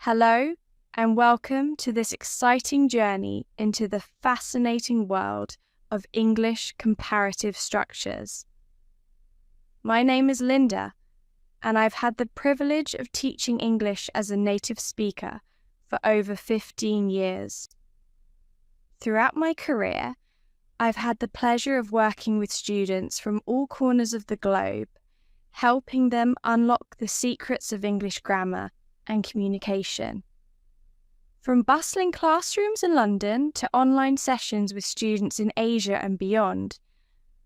Hello, and welcome to this exciting journey into the fascinating world of English comparative structures. My name is Linda, and I've had the privilege of teaching English as a native speaker for over 15 years. Throughout my career, I've had the pleasure of working with students from all corners of the globe, helping them unlock the secrets of English grammar and communication. From bustling classrooms in London to online sessions with students in Asia and beyond,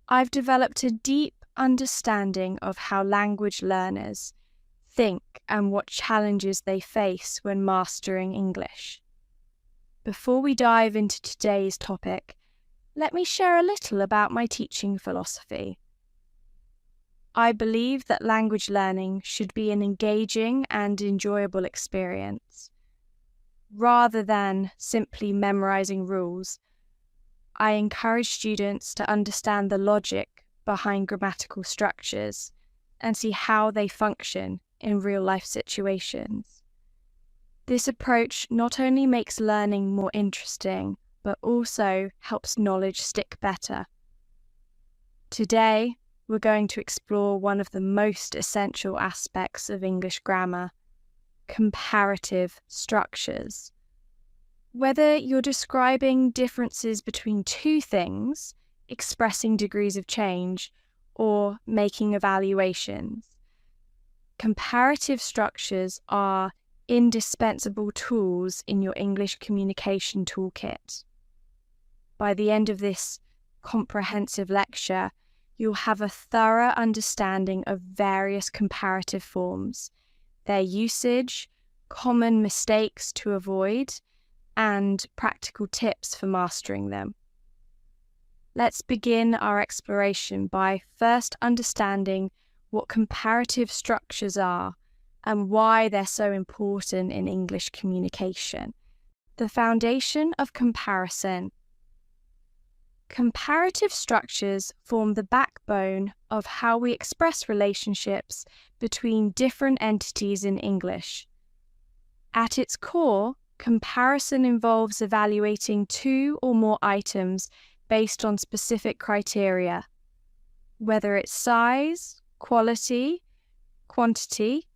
I've developed a deep understanding of how language learners think and what challenges they face when mastering English. Before we dive into today's topic, let me share a little about my teaching philosophy. I believe that language learning should be an engaging and enjoyable experience. Rather than simply memorizing rules, I encourage students to understand the logic behind grammatical structures and see how they function in real-life situations. This approach not only makes learning more interesting, but also helps knowledge stick better. Today, we're going to explore one of the most essential aspects of English grammar: comparative structures. Whether you're describing differences between two things, expressing degrees of change, or making evaluations, comparative structures are indispensable tools in your English communication toolkit. By the end of this comprehensive lecture, you'll have a thorough understanding of various comparative forms, their usage, common mistakes to avoid, and practical tips for mastering them. Let's begin our exploration by first understanding what comparative structures are and why they're so important in English communication. The foundation of comparison. Comparative structures form the backbone of how we express relationships between different entities in English. At its core, comparison involves evaluating two or more items based on specific criteria, whether it's size, quality, quantity,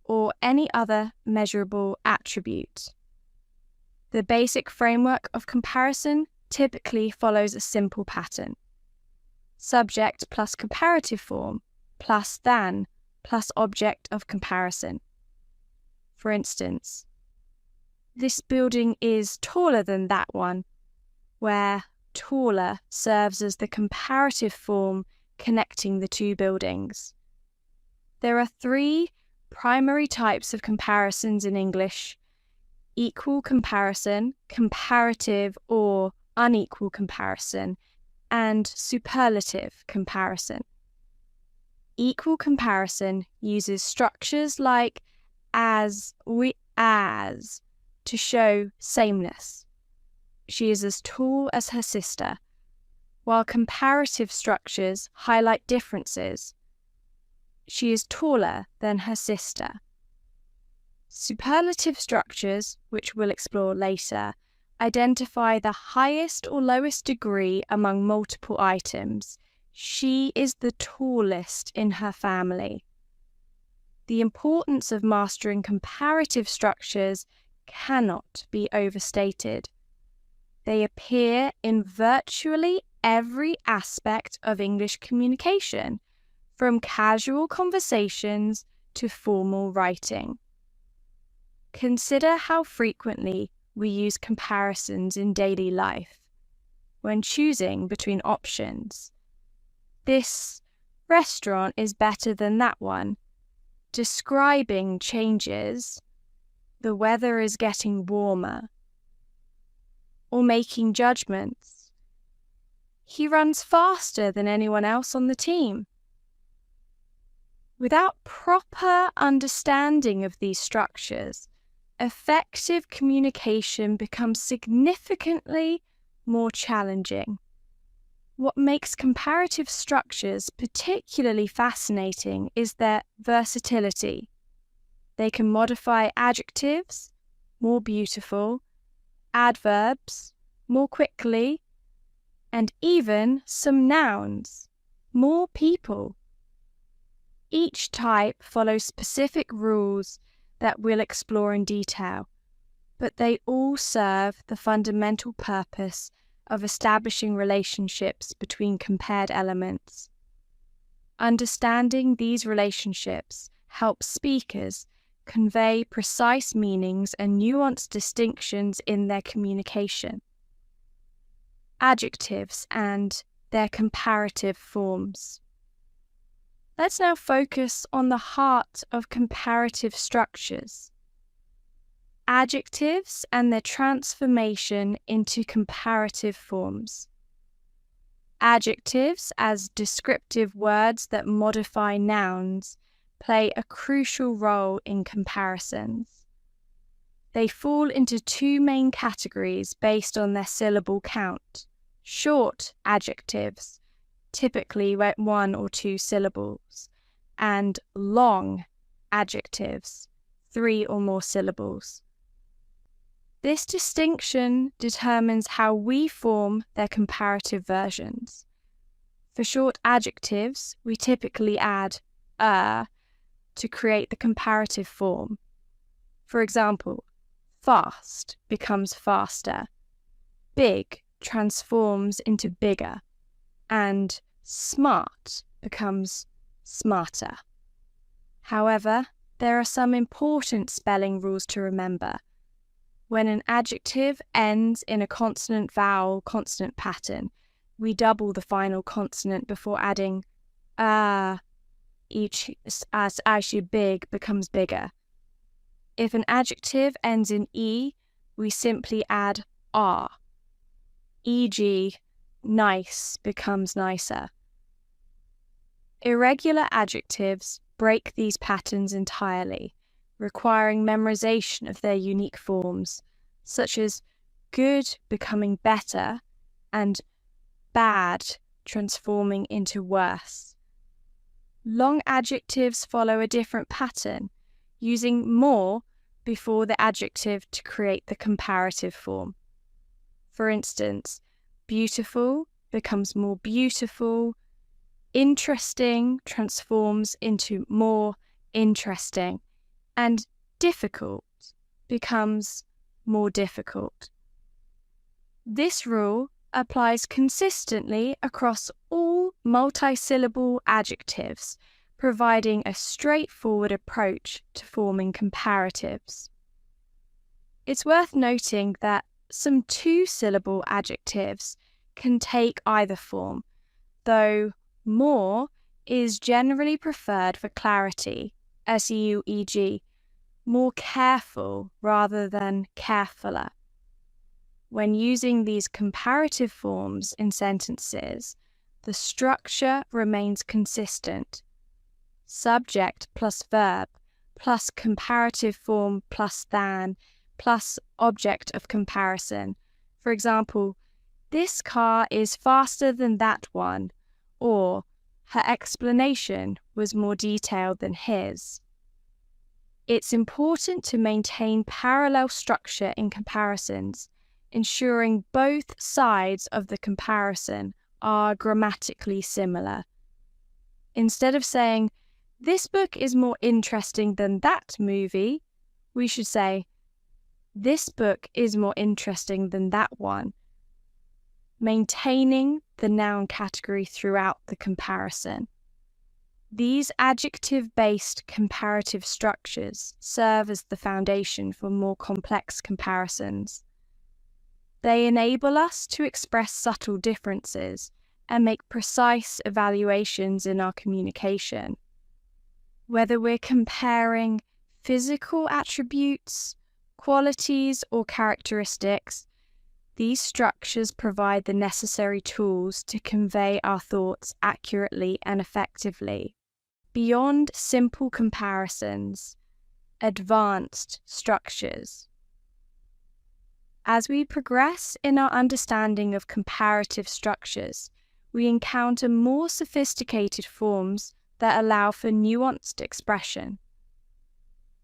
or any other measurable attribute. The basic framework of comparison typically follows a simple pattern: subject plus comparative form plus than plus object of comparison. For instance, this building is taller than that one, where taller serves as the comparative form connecting the two buildings. There are three primary types of comparisons in English: equal comparison, comparative or unequal comparison, and superlative comparison. Equal comparison uses structures like as to show sameness. She is as tall as her sister, while comparative structures highlight differences. She is taller than her sister. Superlative structures, which we'll explore later, identify the highest or lowest degree among multiple items. She is the tallest in her family. The importance of mastering comparative structures cannot be overstated. They appear in virtually every aspect of English communication, from casual conversations to formal writing. Consider how frequently we use comparisons in daily life. When choosing between options, this restaurant is better than that one. Describing changes, the weather is getting warmer. Or making judgments, he runs faster than anyone else on the team. Without proper understanding of these structures, effective communication becomes significantly more challenging. What makes comparative structures particularly fascinating is their versatility. They can modify adjectives, more beautiful, adverbs, more quickly, and even some nouns, more people. Each type follows specific rules that we'll explore in detail, but they all serve the fundamental purpose of establishing relationships between compared elements. Understanding these relationships helps speakers convey precise meanings and nuanced distinctions in their communication. Adjectives and their comparative forms. Let's now focus on the heart of comparative structures. Adjectives and their transformation into comparative forms. Adjectives, as descriptive words that modify nouns, play a crucial role in comparisons. They fall into two main categories based on their syllable count. Short adjectives, typically 1 or 2 syllables, and long adjectives, 3 or more syllables. This distinction determines how we form their comparative versions. For short adjectives, we typically add to create the comparative form. For example, fast becomes faster, big transforms into bigger, and smart becomes smarter. However, there are some important spelling rules to remember. When an adjective ends in a consonant-vowel consonant pattern, we double the final consonant before adding each as actually big becomes bigger. If an adjective ends in E, we simply add R. E.g., nice becomes nicer. Irregular adjectives break these patterns entirely, requiring memorization of their unique forms, such as good becoming better and bad transforming into worse. Long adjectives follow a different pattern, using more before the adjective to create the comparative form. For instance, beautiful becomes more beautiful, interesting transforms into more interesting, and difficult becomes more difficult. This rule applies consistently across all multisyllable adjectives, providing a straightforward approach to forming comparatives. It's worth noting that some two-syllable adjectives can take either form, though more is generally preferred for clarity, SEU-e.g., more careful rather than carefuller. When using these comparative forms in sentences, the structure remains consistent. Subject plus verb plus comparative form plus than plus object of comparison. For example, this car is faster than that one, or her explanation was more detailed than his. It's important to maintain parallel structure in comparisons, ensuring both sides of the comparison are grammatically similar. Instead of saying, "This book is more interesting than that movie," we should say, "This book is more interesting than that one," maintaining the noun category throughout the comparison. These adjective-based comparative structures serve as the foundation for more complex comparisons. They enable us to express subtle differences and make precise evaluations in our communication. Whether we're comparing physical attributes, qualities, or characteristics, these structures provide the necessary tools to convey our thoughts accurately and effectively. Beyond simple comparisons, advanced structures. As we progress in our understanding of comparative structures, we encounter more sophisticated forms that allow for nuanced expression.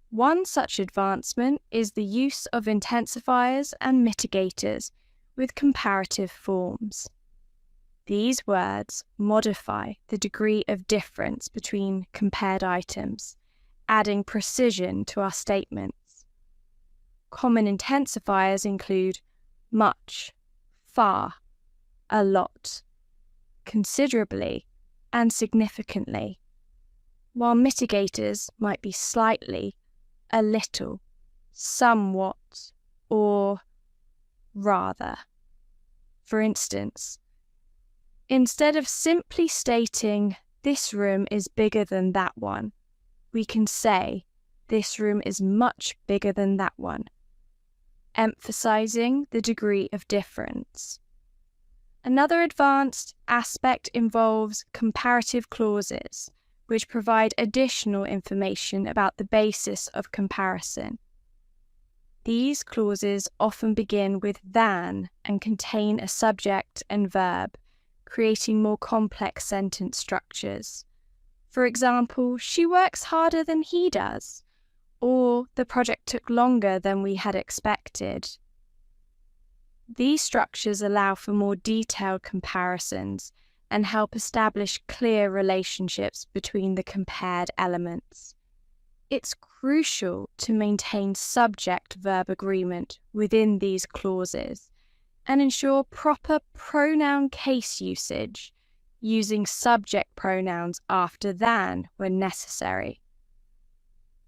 One such advancement is the use of intensifiers and mitigators with comparative forms. These words modify the degree of difference between compared items, adding precision to our statements. Common intensifiers include much, far, a lot, considerably, and significantly, while mitigators might be slightly, a little, somewhat, or rather. For instance, instead of simply stating, "This room is bigger than that one," we can say, "This room is much bigger than that one," emphasizing the degree of difference. Another advanced aspect involves comparative clauses, which provide additional information about the basis of comparison. These clauses often begin with than and contain a subject and verb, creating more complex sentence structures. For example, "She works harder than he does," or "The project took longer than we had expected." These structures allow for more detailed comparisons and help establish clear relationships between the compared elements. It's crucial to maintain subject-verb agreement within these clauses and ensure proper pronoun case usage, using subject pronouns after than when necessary.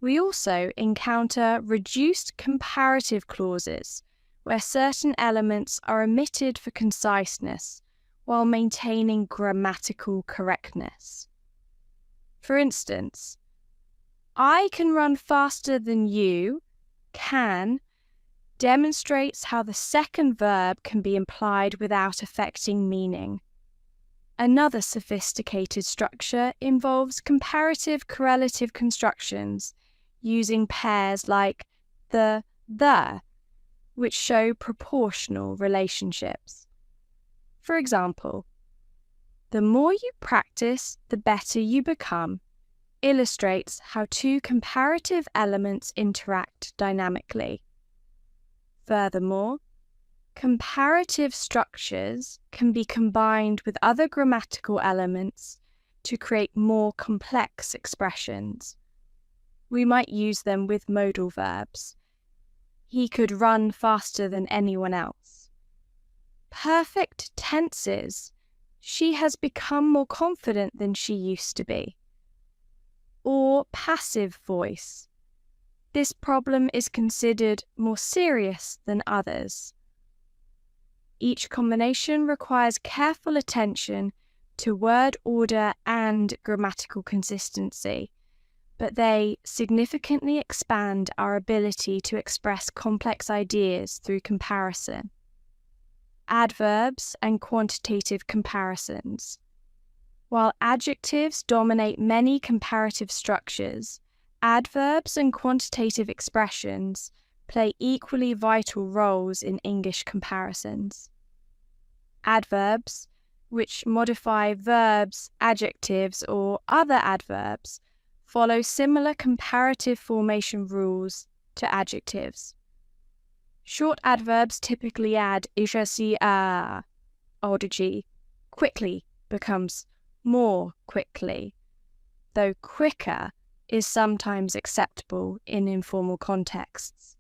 We also encounter reduced comparative clauses, where certain elements are omitted for conciseness while maintaining grammatical correctness. For instance, "I can run faster than you" can demonstrates how the second verb can be implied without affecting meaning. Another sophisticated structure involves comparative correlative constructions using pairs like the, which show proportional relationships. For example, "The more you practice, the better you become," illustrates how two comparative elements interact dynamically. Furthermore, comparative structures can be combined with other grammatical elements to create more complex expressions. We might use them with modal verbs. "He could run faster than anyone else." Perfect tenses: "She has become more confident than she used to be." Or passive voice: "This problem is considered more serious than others." Each combination requires careful attention to word order and grammatical consistency, but they significantly expand our ability to express complex ideas through comparison. Adverbs and quantitative comparisons. While adjectives dominate many comparative structures, adverbs and quantitative expressions play equally vital roles in English comparisons. Adverbs, which modify verbs, adjectives, or other adverbs, follow similar comparative formation rules to adjectives. Short adverbs typically add ijasi a, org, quickly becomes more quickly, though quicker is sometimes acceptable in informal contexts.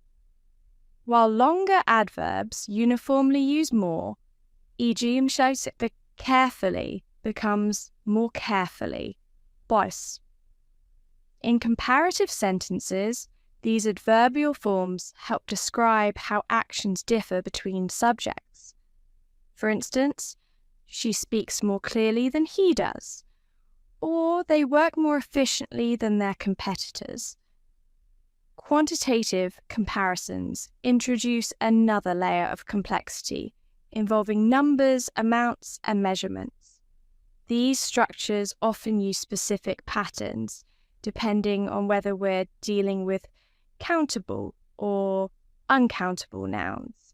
While longer adverbs uniformly use more, e.g. carefully becomes more carefully, bois. In comparative sentences, these adverbial forms help describe how actions differ between subjects. For instance, "She speaks more clearly than he does," or "They work more efficiently than their competitors." Quantitative comparisons introduce another layer of complexity, involving numbers, amounts, and measurements. These structures often use specific patterns, depending on whether we're dealing with countable or uncountable nouns.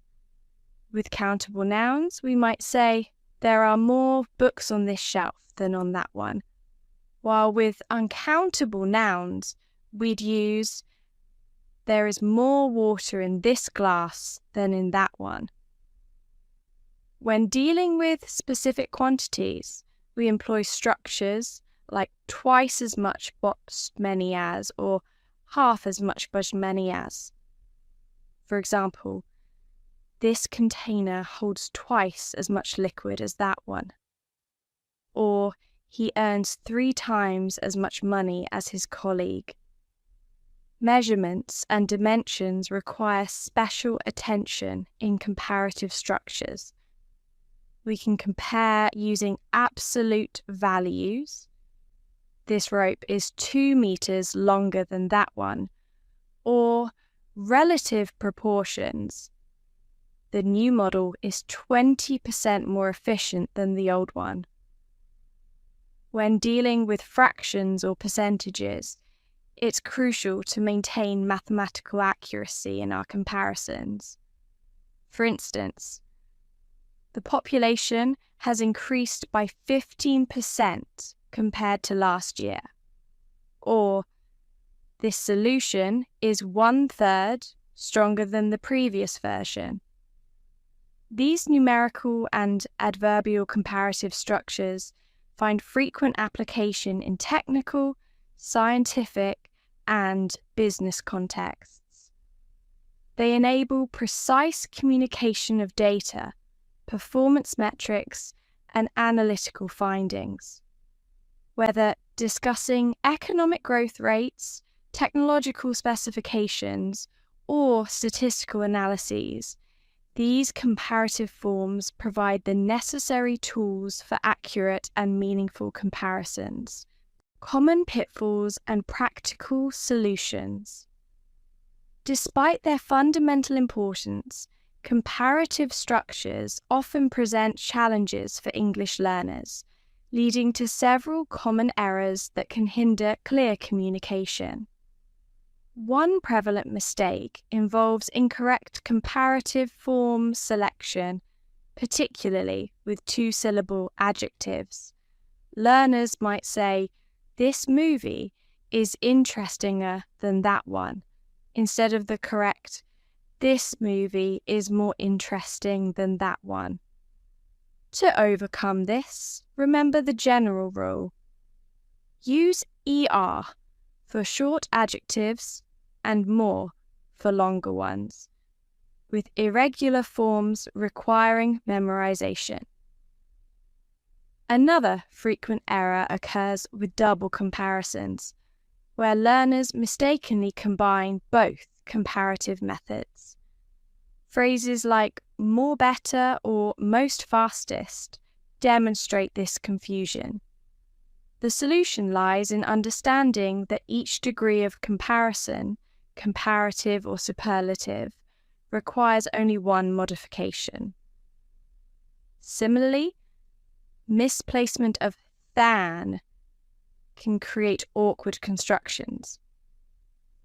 With countable nouns, we might say, "There are more books on this shelf than on that one," while with uncountable nouns, we'd use, there is more water in this glass than in that one. When dealing with specific quantities, we employ structures like twice as much but many as, or half as much but many as. For example, this container holds twice as much liquid as that one. Or, he earns 3 times as much money as his colleague. Measurements and dimensions require special attention in comparative structures. We can compare using absolute values. This rope is 2 meters longer than that one. Or relative proportions. The new model is 20% more efficient than the old one. When dealing with fractions or percentages, it's crucial to maintain mathematical accuracy in our comparisons. For instance, the population has increased by 15% compared to last year. Or, this solution is 1/3 stronger than the previous version. These numerical and adverbial comparative structures find frequent application in technical, scientific, and business contexts. They enable precise communication of data, performance metrics, and analytical findings. Whether discussing economic growth rates, technological specifications, or statistical analyses, these comparative forms provide the necessary tools for accurate and meaningful comparisons, common pitfalls, and practical solutions. Despite their fundamental importance, comparative structures often present challenges for English learners, leading to several common errors that can hinder clear communication. One prevalent mistake involves incorrect comparative form selection, particularly with 2-syllable adjectives. Learners might say, "This movie is interestinger than that one," instead of the correct, "This movie is more interesting than that one." To overcome this, remember the general rule. Use ER for short adjectives and more for longer ones, with irregular forms requiring memorization. Another frequent error occurs with double comparisons, where learners mistakenly combine both comparative methods. Phrases like more better or most fastest demonstrate this confusion. The solution lies in understanding that each degree of comparison, comparative or superlative, requires only one modification. Similarly, misplacement of than can create awkward constructions.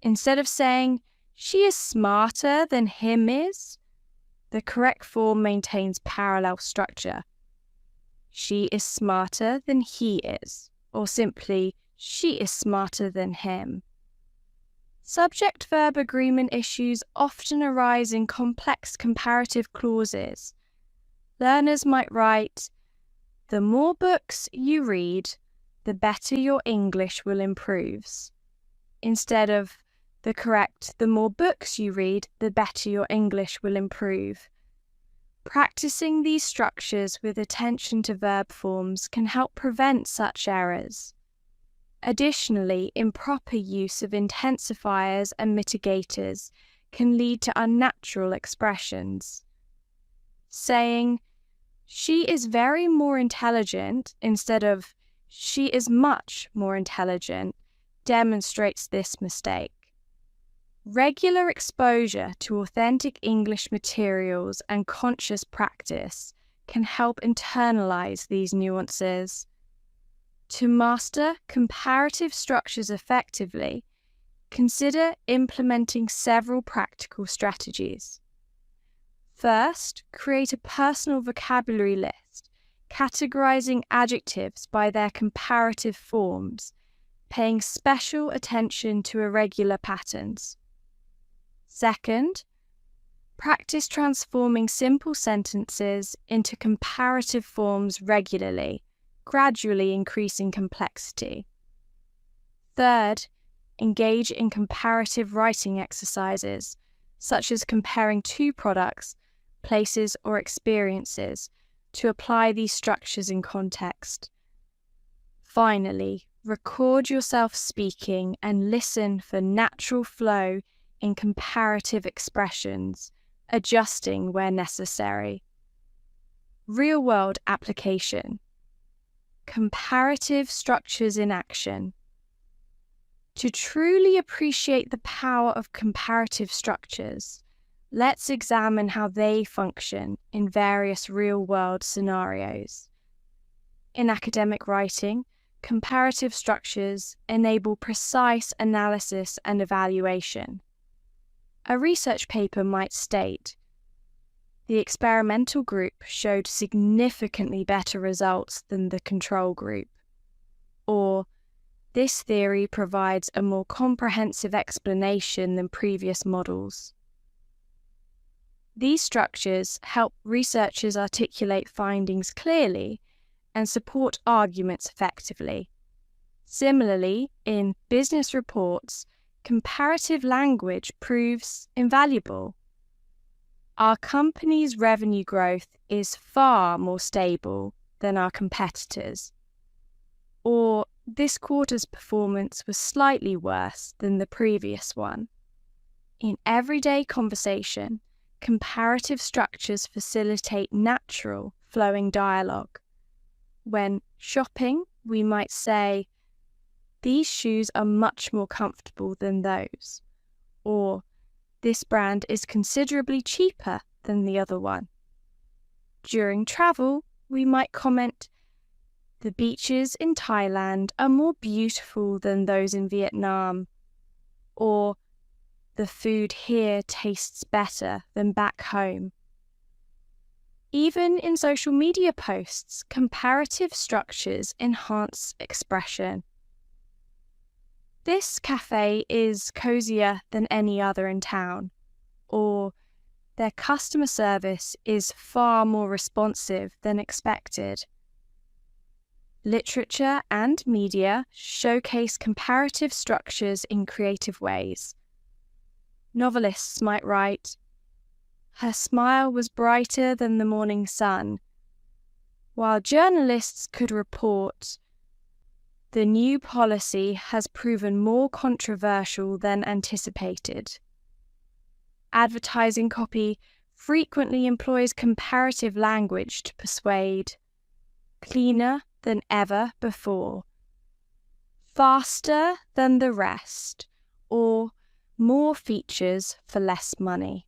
Instead of saying, "She is smarter than him is," the correct form maintains parallel structure. "She is smarter than he is," or simply, "She is smarter than him." Subject-verb agreement issues often arise in complex comparative clauses. Learners might write, "The more books you read, the better your English will improve," instead of the correct, "The more books you read, the better your English will improve." Practicing these structures with attention to verb forms can help prevent such errors. Additionally, improper use of intensifiers and mitigators can lead to unnatural expressions. Saying, "She is very more intelligent," instead of "She is much more intelligent," demonstrates this mistake. Regular exposure to authentic English materials and conscious practice can help internalize these nuances. To master comparative structures effectively, consider implementing several practical strategies. First, create a personal vocabulary list, categorizing adjectives by their comparative forms, paying special attention to irregular patterns. Second, practice transforming simple sentences into comparative forms regularly, gradually increasing complexity. Third, engage in comparative writing exercises, such as comparing two products, places, or experiences, to apply these structures in context. Finally, record yourself speaking and listen for natural flow in comparative expressions, adjusting where necessary. Real-world application. Comparative structures in action. To truly appreciate the power of comparative structures, let's examine how they function in various real-world scenarios. In academic writing, comparative structures enable precise analysis and evaluation. A research paper might state, the experimental group showed significantly better results than the control group, or this theory provides a more comprehensive explanation than previous models. These structures help researchers articulate findings clearly and support arguments effectively. Similarly, in business reports, comparative language proves invaluable. Our company's revenue growth is far more stable than our competitors. Or, this quarter's performance was slightly worse than the previous one. In everyday conversation, comparative structures facilitate natural, flowing dialogue. When shopping, we might say, these shoes are much more comfortable than those, or this brand is considerably cheaper than the other one. During travel, we might comment, the beaches in Thailand are more beautiful than those in Vietnam, or the food here tastes better than back home. Even in social media posts, comparative structures enhance expression. This cafe is cozier than any other in town, or their customer service is far more responsive than expected. Literature and media showcase comparative structures in creative ways. Novelists might write, her smile was brighter than the morning sun, while journalists could report, the new policy has proven more controversial than anticipated. Advertising copy frequently employs comparative language to persuade, cleaner than ever before, faster than the rest, or more features for less money.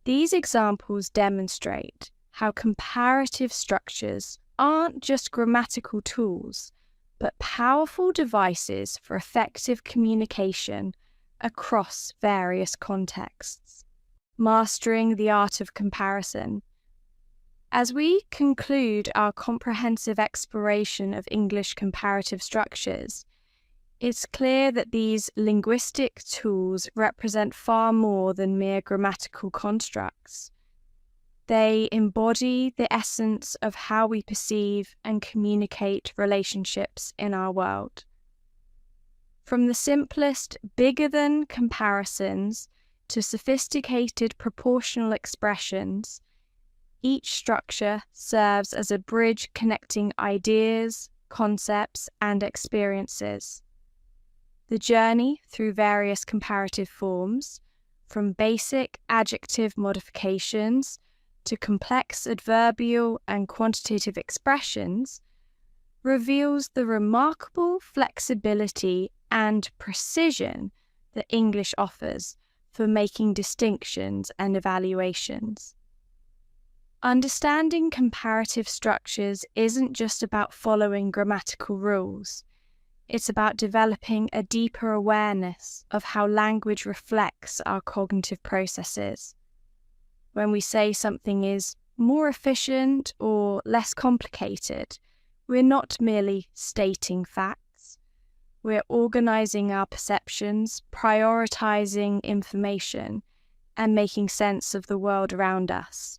These examples demonstrate how comparative structures aren't just grammatical tools, but powerful devices for effective communication across various contexts. Mastering the art of comparison. As we conclude our comprehensive exploration of English comparative structures, it's clear that these linguistic tools represent far more than mere grammatical constructs. They embody the essence of how we perceive and communicate relationships in our world. From the simplest bigger-than comparisons to sophisticated proportional expressions, each structure serves as a bridge connecting ideas, concepts, and experiences. The journey through various comparative forms, from basic adjective modifications to complex adverbial and quantitative expressions, reveals the remarkable flexibility and precision that English offers for making distinctions and evaluations. Understanding comparative structures isn't just about following grammatical rules. It's about developing a deeper awareness of how language reflects our cognitive processes. When we say something is more efficient or less complicated, we're not merely stating facts. we're organizing our perceptions, prioritizing information, and making sense of the world around us.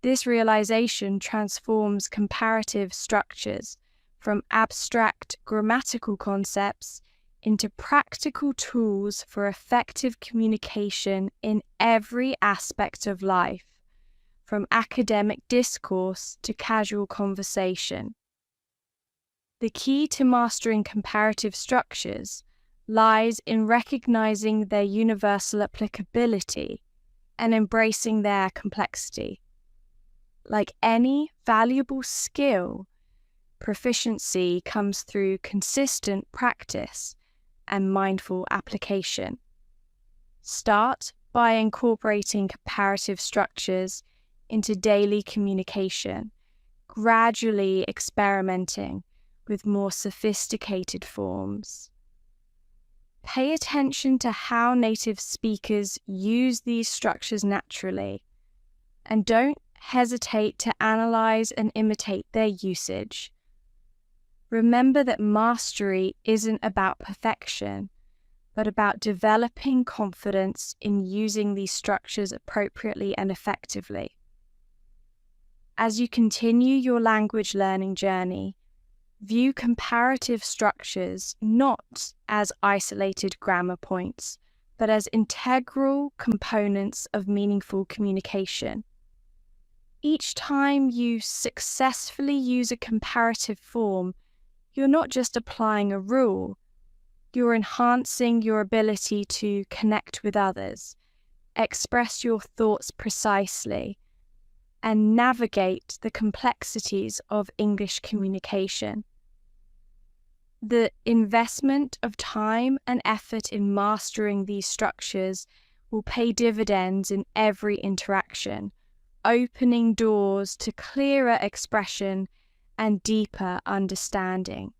This realization transforms comparative structures from abstract grammatical concepts into practical tools for effective communication in every aspect of life, from academic discourse to casual conversation. The key to mastering comparative structures lies in recognizing their universal applicability and embracing their complexity. Like any valuable skill, proficiency comes through consistent practice and mindful application. Start by incorporating comparative structures into daily communication, gradually experimenting with more sophisticated forms. Pay attention to how native speakers use these structures naturally, and don't hesitate to analyze and imitate their usage. Remember that mastery isn't about perfection, but about developing confidence in using these structures appropriately and effectively. As you continue your language learning journey, view comparative structures not as isolated grammar points, but as integral components of meaningful communication. Each time you successfully use a comparative form, you're not just applying a rule, you're enhancing your ability to connect with others, express your thoughts precisely, and navigate the complexities of English communication. The investment of time and effort in mastering these structures will pay dividends in every interaction, opening doors to clearer expression and deeper understanding.